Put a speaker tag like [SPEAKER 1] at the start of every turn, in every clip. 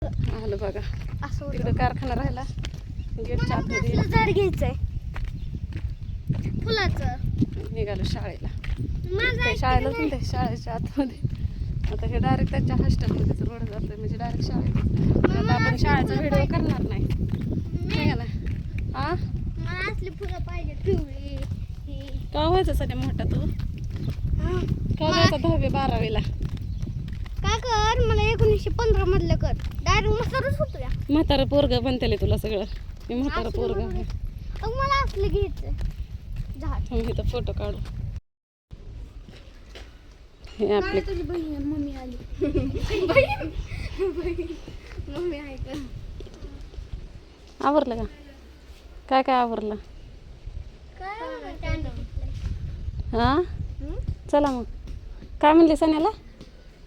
[SPEAKER 1] आलं बघा
[SPEAKER 2] असं होतं.
[SPEAKER 1] तिकडं कारखाना राहिला गेटच्या
[SPEAKER 2] मला
[SPEAKER 1] आतमध्ये
[SPEAKER 2] कसलं झाड घ्यायचंय फुलाचं.
[SPEAKER 1] निघालो शाळेला
[SPEAKER 2] माझं
[SPEAKER 1] काही शाळेलाच नाही ते शाळेच्या आतमध्ये आता हे डायरेक्ट त्यांच्या हॉस्टेलमध्येच रोड जातोय म्हणजे डायरेक्ट शाळेत आता आपण शाळेचा व्हिडिओ करणार नाही नाही का ना आ
[SPEAKER 2] मला असली फुलं पाहिजे पिवळी ही.
[SPEAKER 1] का व्हायचं सध्या मोठा तू का व्हायचा 10वी 12वीला
[SPEAKER 2] काय कर मला 1915 मधलं कर डायरेक्ट मस्तच होतो या.
[SPEAKER 1] म्हातारं पोरग बनतेले तुला सगळं मी म्हातारं पोरग आहे
[SPEAKER 2] मग मला असलं घ्यायचं झाड.
[SPEAKER 1] थांब इथं फोटो काढू हे आपले
[SPEAKER 2] तुझी बहीण मम्मी आली. मम्मी आहे का
[SPEAKER 1] आवरलं का काय काय आवरलं हा चला मग काय म्हणली सण्याला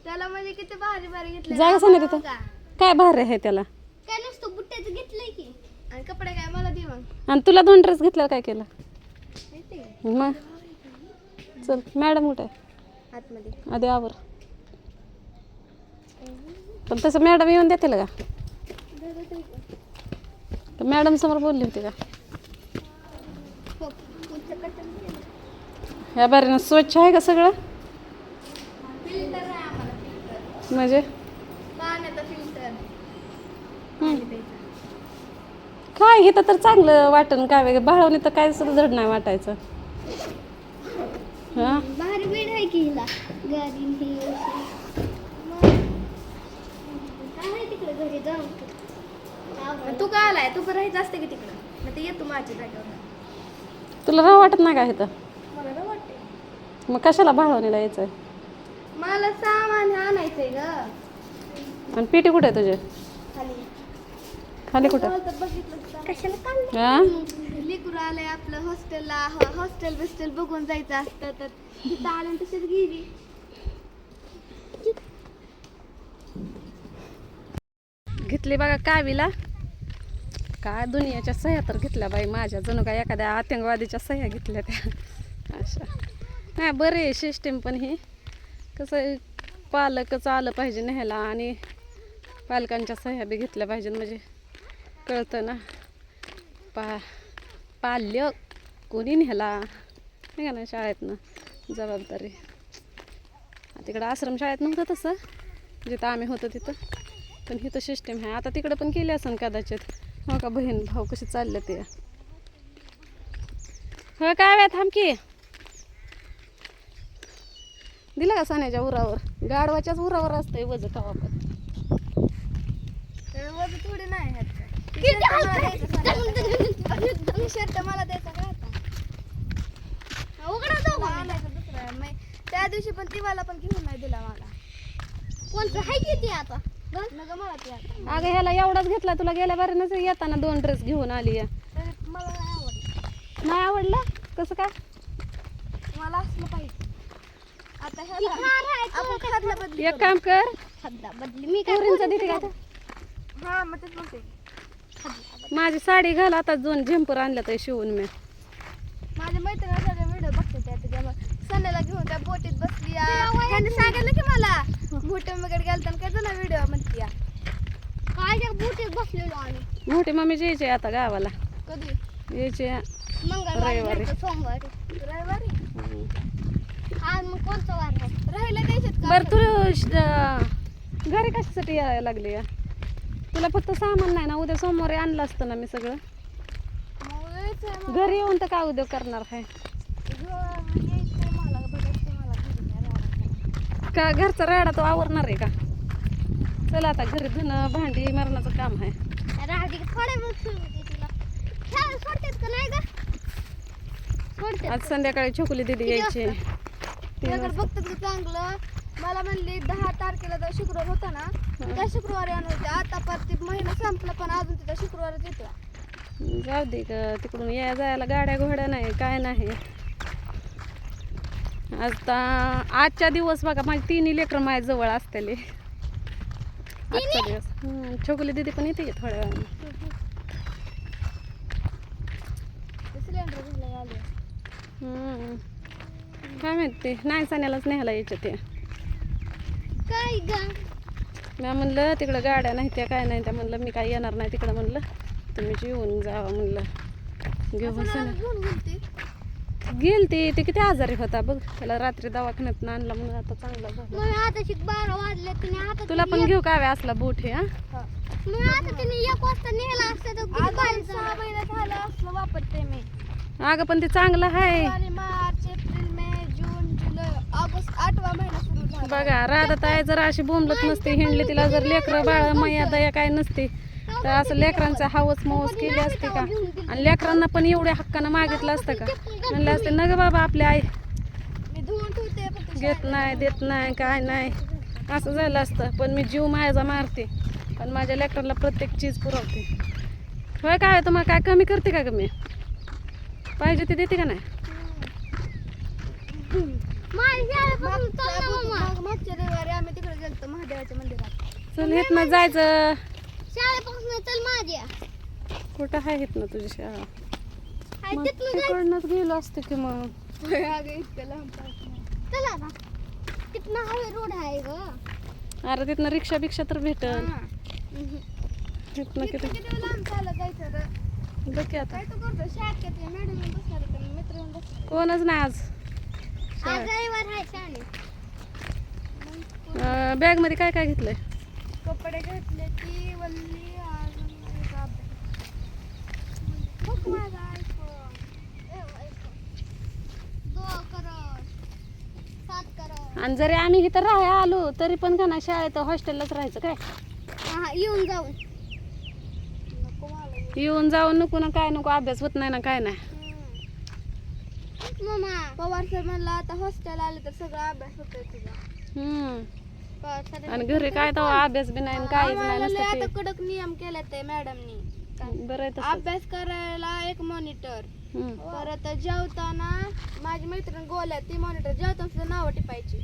[SPEAKER 2] त्याला म्हणजे किती भारी भारी घेतले
[SPEAKER 1] जागा सण्या तिथं काय भार आहे त्याला
[SPEAKER 2] काय नसतं बुट्ट्याचं घेतलंय की आणि कपडे काय मला दे मग.
[SPEAKER 1] आणि तुला 2 ड्रेस घेतल्यावर काय केलं मग चल मॅडम कुठे
[SPEAKER 2] आतमध्ये
[SPEAKER 1] आधी आवर पण तसं मॅडम येऊन देतील का मॅडम समोर बोलली होती का ह्या बारीनं स्वच्छ आहे का सगळं
[SPEAKER 2] फिल्टर आहे आम्हाला फिल्टर
[SPEAKER 1] म्हणजे
[SPEAKER 2] पाण्याचा फिल्टर.
[SPEAKER 1] काय हे तर चांगलं वाटण काय वेगळं बाळवणी तर काय सुद्धा धड नाही वाटायचं हा
[SPEAKER 2] भारी बेड आहे की हिला गाडी ही काय आहे तिकडे घरी जाऊन तू काय आलाय तू राहायचं असते की तिकडं मग ते येतो माझ्या जागेवर.
[SPEAKER 1] तुला राव वाटत नाही का इथं
[SPEAKER 2] मला ना वाटते
[SPEAKER 1] मग कशाला बाळवणीला यायचं
[SPEAKER 2] मला सामान आणायचंय ग
[SPEAKER 1] आणि पेटी कुठे आहे तुझे
[SPEAKER 2] खाली
[SPEAKER 1] खाली कुठं
[SPEAKER 2] कशाला काढलं
[SPEAKER 1] हा
[SPEAKER 2] लेकरू आलंय आपलं हॉस्टेलला हॉस्टेल बिस्टेल बघून जायचं असतं तर तिथं आलं तसेच गेली.
[SPEAKER 1] घेतली बघा कावीला काय दुनियाच्या सह्या तर घेतल्या बाई माझ्या जणू काय एखाद्या आतंकवादीच्या सह्या घेतल्या त्या अशा नाही बरे आहे सिस्टीम पण ही कसं पालकच आलं पाहिजे न्यायला आणि पालकांच्या सह्या बी घेतल्या पाहिजे म्हणजे कळतं ना पाल्य कोणी न्यायला नाही का ना शाळेतनं जबाबदारी तिकडं आश्रम शाळेत नव्हतं तसं जिथं आम्ही होतो तिथं पण ही तर सिस्टीम आहे आता तिकडं पण केली असेल कदाचित हो का बहीण भाऊ कशी चालले ते हो काय वेळ थांब की दिला का साण्याच्या उरावर गाढवाच्याच उरावर असतंय वज कवा पण
[SPEAKER 2] वजन थोडी नाही शर्ट मला द्यायचा का आता उघडा जाऊ दुसरा त्या दिवशी पण तिवाला पण घेऊन नाही दिला मला कोणतं आहे किती आता मला ते आता
[SPEAKER 1] अगं ह्याला एवढाच घेतला तुला गेल्या बारीनच येताना 2 ड्रेस घेऊन आली
[SPEAKER 2] मला नाही आवडलं
[SPEAKER 1] नाही आवडलं कसं काय
[SPEAKER 2] मला असलं पाहिजे आता ह्याला आपण खादला बदली
[SPEAKER 1] एक काम कर
[SPEAKER 2] खादला बदली मी काय
[SPEAKER 1] पोरींचा देते का
[SPEAKER 2] हा मग तेच म्हणते
[SPEAKER 1] माझी साडी घाल आता 2 झेंपर आणल्या तर शिवून मी
[SPEAKER 2] माझ्या मैत्रिणीचा व्हिडिओ बघते त्याच्यावर सणाला घेऊन त्या बोटीत बसली त्यांनी सांगितलं की मला बोटीत वगैरे गेलताना काय जुना व्हिडिओ म्हणते काय त्या बोटीत बसलेलो आम्ही
[SPEAKER 1] मोठी मम्मी यायची आता गावाला
[SPEAKER 2] कधी
[SPEAKER 1] यायची
[SPEAKER 2] मंगळवारी
[SPEAKER 1] रविवारी.
[SPEAKER 2] सोमवारी रविवारी आज मग कोणतं वार आहे राहायला द्यायचं
[SPEAKER 1] बरं तू घरी कशासाठी यायला लागली तुला फक्त सामान नाही ना उद्या सोमवारी आणलं असतं ना मी सगळं घरी येऊन तर काय उद्योग करणार आहे का घरचा राडा तो आवरणार आहे का चला आता घरी धुणं भांडी मरणाचं काम आहे आज संध्याकाळी छोकुली दिदी यायची
[SPEAKER 2] बघतात की चांगलं मला म्हणली 10 तारखेला जो शुक्रवार होता ना त्या शुक्रवारी आणून होते आता प्रत्येक महिना संपला पण अजून तिथं शुक्रवारच येतो
[SPEAKER 1] जाऊ दे का तिकडून या जायला गाड्या घोड्या नाही काय नाही आता आजच्या दिवस बघा माझी 3 लेकरं माझ्या जवळ असतेले आजचा दिवस छोकुली दिदी पण येते थोड्या वेळाने
[SPEAKER 2] सिलेंडर घ्यायला आले
[SPEAKER 1] काय माहिती नाही सण्यालाच न्यायला यायचे ते
[SPEAKER 2] काय ग
[SPEAKER 1] मी म्हणलं तिकडं गाड्या नाही त्या काय नाही त्या, म्हणलं मी काय येणार नाही तिकडं, म्हणलं तुम्ही जेवून जावा म्हणलं. घेऊन गेलती ते किती आजारी होता बघ, त्याला रात्री दवाखान्यात आणला म्हणून आता चांगला झाला.
[SPEAKER 2] आता 12 वाजले तिने आता
[SPEAKER 1] तुला पण घेऊ काय असला बूट हे? हा
[SPEAKER 2] मग आता तिने 1 वाजता नेला असतं तर 6 महिन्यात झालं असलं वापरते मी.
[SPEAKER 1] अगं पण ते चांगलं आहे.
[SPEAKER 2] आणि मार्च एप्रिल मे जून जुलै ऑगस्ट 8वा महिना सुरू झाला.
[SPEAKER 1] बघा राधात आहे जर अशी बोंबलत नसते हिंडली, तिला जर लेकरं बाळ मैया दया काय नसते तर असं लेकरांचा हावस मौस केली असते का? आणि लेकरांना पण एवढ्या हक्कानं मागितलं असतं का? म्हणले असते न ग बाबा आपल्या आई
[SPEAKER 2] मी धुवून ठेवते फक्त
[SPEAKER 1] घेत नाही देत नाही काय नाही असं झालं असतं. पण मी जीव माझा मारते पण माझ्या लेकरांना प्रत्येक चीज पुरवते. होय काय तुम्हाला काय कमी करते का ग मी? पाहिजे ते देते का नाही?
[SPEAKER 2] मागच्या रविवारी आम्ही तिकडे गेलतो महादेवाच्या मंदिरात.
[SPEAKER 1] चल येत ना जायचं.
[SPEAKER 2] शाळेपासून चल माझ्या
[SPEAKER 1] कुठं आहे येत ना तुझी शाळा?
[SPEAKER 2] हाय
[SPEAKER 1] मग
[SPEAKER 2] तिथनं जायचं.
[SPEAKER 1] तिकडनंच गेलो असते की मग.
[SPEAKER 2] अगं इतकं लांब चला ना तिथनं हायवे रोड आहे ग.
[SPEAKER 1] अरे तिथनं रिक्षा बिक्षा तर भेटल. तिथनं किती
[SPEAKER 2] किती लांब चालत जायचं रे.
[SPEAKER 1] बघ की आता
[SPEAKER 2] काय तू करतो शाळेत येते मॅडम बसणार होते मित्र येऊन बसणार.
[SPEAKER 1] कोणच नाही आज.
[SPEAKER 2] आज रविवार आहे शाळेत.
[SPEAKER 1] बॅग मध्ये काय काय घेतलंय?
[SPEAKER 2] कपडे घेतले ती वल्ली अजून एक अभ्यास. बघ माझा iPhone. दो करोड 7 करोड.
[SPEAKER 1] आणि जरी आम्ही इथं राहायला आलो तरी पण का ना शाळेत हॉस्टेललाच राहायचं काय?
[SPEAKER 2] येऊन जाऊन नको मला
[SPEAKER 1] येऊन जाऊन नको ना काय नको, अभ्यास होत नाही ना काय नाही.
[SPEAKER 2] मामा पवार सर म्हणला आता हॉस्टेल आले तर सगळा अभ्यास होतोय तुझा. पवार सर
[SPEAKER 1] आणि घरी काय तेव्हा अभ्यास बी नाही आणि काहीच नाही
[SPEAKER 2] आम्हाला लय आता
[SPEAKER 1] नसतं
[SPEAKER 2] कडक नियम केले ते मॅडमनी.
[SPEAKER 1] ते. बरं आहे तसंच.
[SPEAKER 2] अभ्यास करायला एक मॉनिटर,
[SPEAKER 1] हम्म.
[SPEAKER 2] परत जेवताना माझी मैत्रीण गोल्या ती मॉनिटर जेवताना सुद्धा नावं टिपायची.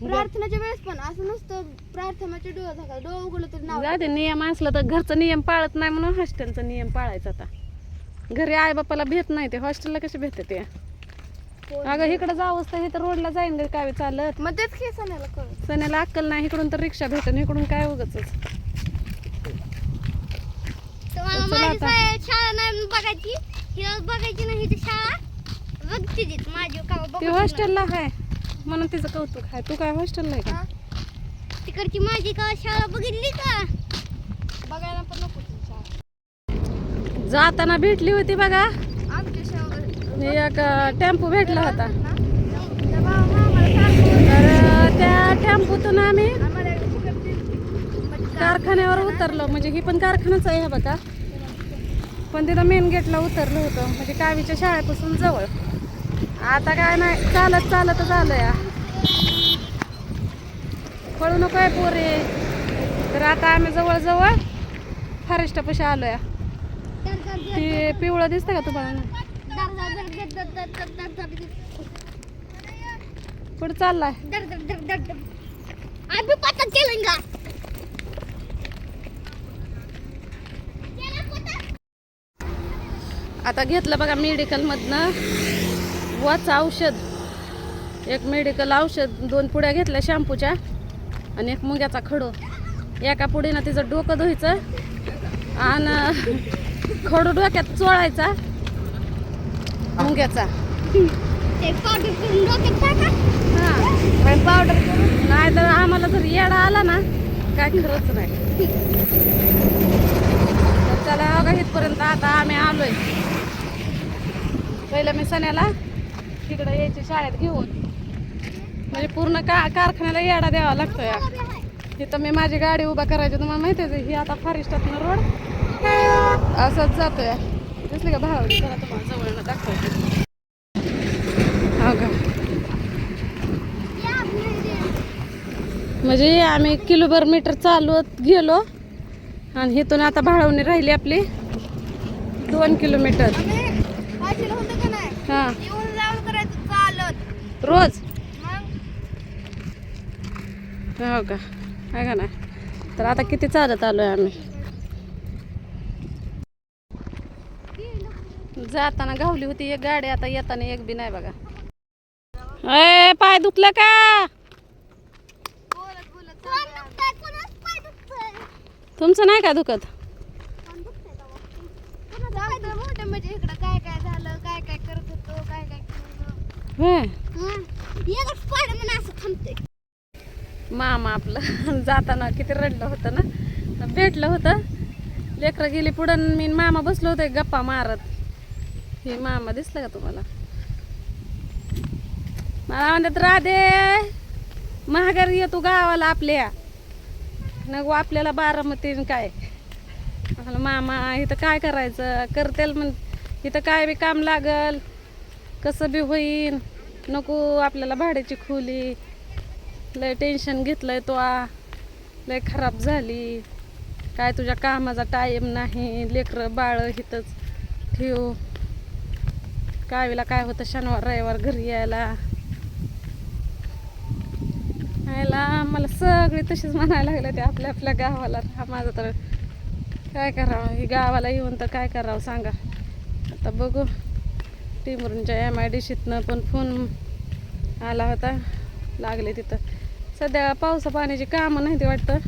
[SPEAKER 2] प्रार्थनेच्या वेळेस पण असं नसतं प्रार्थनेचे डोळे झाका डोळे उघडलं तरी नाव.
[SPEAKER 1] जाऊ दे, नियम असलं तर घरचा नियम पाळत नाही म्हणून हॉस्टेलचा नियम पाळायचा. आता घरी आई बापाला भेट नाही ते हॉस्टेलला कसे भेटते ते? अगं इकडं जावंच तर इथं रोडला जाईन ग काय चालत.
[SPEAKER 2] मग तेच की सणाला कळत.
[SPEAKER 1] सण्याला अक्कल नाही, इकडून तर रिक्षा भेटेन इकडून काय उगाच.
[SPEAKER 2] तुम्हाला
[SPEAKER 1] चला
[SPEAKER 2] माझी
[SPEAKER 1] आता.
[SPEAKER 2] शाळा नाही बघायची, हिला बघायची नाही ती शाळा बघते तीच माझी का
[SPEAKER 1] ती हॉस्टेलला आहे म्हणून तिचं कौतुक आहे. तू काय हॉस्टेलला आहे का?
[SPEAKER 2] तिकडची माझी का शाळा बघितली का? बघायला पण नको ती शाळा.
[SPEAKER 1] जाताना भेटली होती बघा,
[SPEAKER 2] आमच्या शाळा
[SPEAKER 1] एक टेम्पो भेटला होता. तर त्या टेम्पोतून आम्ही कारखान्यावर उतरलो. म्हणजे ही पण कारखानाच आहे बघा, पण तिथं मेन गेटला उतरलो होतं म्हणजे कावीच्या शाळेपासून जवळ. आता काय नाही चालत चालतच आलो या. पळू नको आहे पोरे. तर आता आम्ही जवळजवळ फॉरेस्टापाशी आलो या. ते पिवळं दिसतं का तुम्हाला? कुठं चाललाय? आता घेतलं बघा मेडिकलमधनं वाचा औषध. एक मेडिकल औषध 2 पुड्या घेतल्या शॅम्पूच्या आणि एक मुंग्याचा खडू. एका पुडीनं तिचं डोकं धुवायचं आणि खडू डोक्यात चोळायचा मुंग्याचा. पावडर नाही तर आम्हाला जर येडा आला ना काय खरंच नाही. तर चला बघा इथपर्यंत आता आम्ही आलोय. पहिलं मी सण्याला तिकडं यायची शाळेत घेऊन, म्हणजे पूर्ण कारखान्याला येडा द्यावा लागतो या. तिथं मी माझी गाडी उभा करायची. तुम्हाला माहिती आहे ही आता फॉरेस्टातनं रोड असंच जातोय. दिसली का भावडी? चला तुम्हाला जवळनं दाखवते. हो का, म्हणजे आम्ही किलोभर मीटर चालवत गेलो आणि इथून आता भाळवणी राहिली आपली 2 किलोमीटर. हा रोज हो का? आहे का नाही? तर आता किती चालत आलोय आम्ही. जाताना गावली होती एक गाडी, आता येताना एक बी नाही बघा. पाय दुखलं का? तुमचं नाही का दुखत?
[SPEAKER 2] सांगतो मोठं म्हणजे इकडं काय काय झालं, काय काय करत होतो, काय काय केलं.
[SPEAKER 1] होय.
[SPEAKER 2] एकच पाड म्हणून असं थांबते.
[SPEAKER 1] मामा आपलं जाताना किती रडलं होतं ना, भेटलं होतं. लेकरं गेली पुढं आणि मी आणि मामा बसलो होते गप्पा मारत. हे मामा दिसलं का तुम्हाला? मला म्हणतात राधे महागारी येतो गावाला आपल्या, नको आपल्याला बारामतीन काय. म्हणलं मामा इथं काय करायचं, करतेल म्हण इथं काय बी काम लागल, कसं बी होईन, नको आपल्याला भाड्याची खोली, लय टेन्शन घेतलंय तो लय खराब झाली, काय तुझ्या कामाचा टाईम नाही, लेकरं बाळ इथंच ठेव, कावीला काय होतं शनिवार रविवार घरी यायला. मला सगळे तशीच म्हणायला लागले ते आपल्या आपल्या गावाला राहा. माझं तर काय करावं, ही गावाला येऊन तर काय करावं सांगा. आता बघू, टिमरूनच्या MIDCतनं पण फोन आला होता, लागले तिथं. सध्या पावसा पाण्याची कामं नाही ते वाटतं.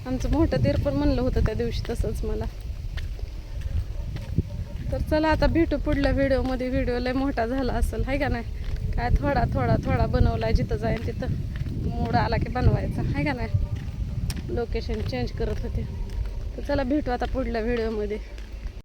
[SPEAKER 1] आमचं मोठं दीर पण म्हणलं होतं त्या दिवशी तसंच मला. तर चला आता भेटू पुढल्या व्हिडिओमध्ये. व्हिडिओ लय मोठा झाला असेल आहे का नाही, काय थोडा थोडा थोडा बनवला, जिथं जाईल तिथं मूड आला की बनवायचा आहे का नाही. लोकेशन चेंज करत होते. तर चला भेटू आता पुढल्या व्हिडिओमध्ये.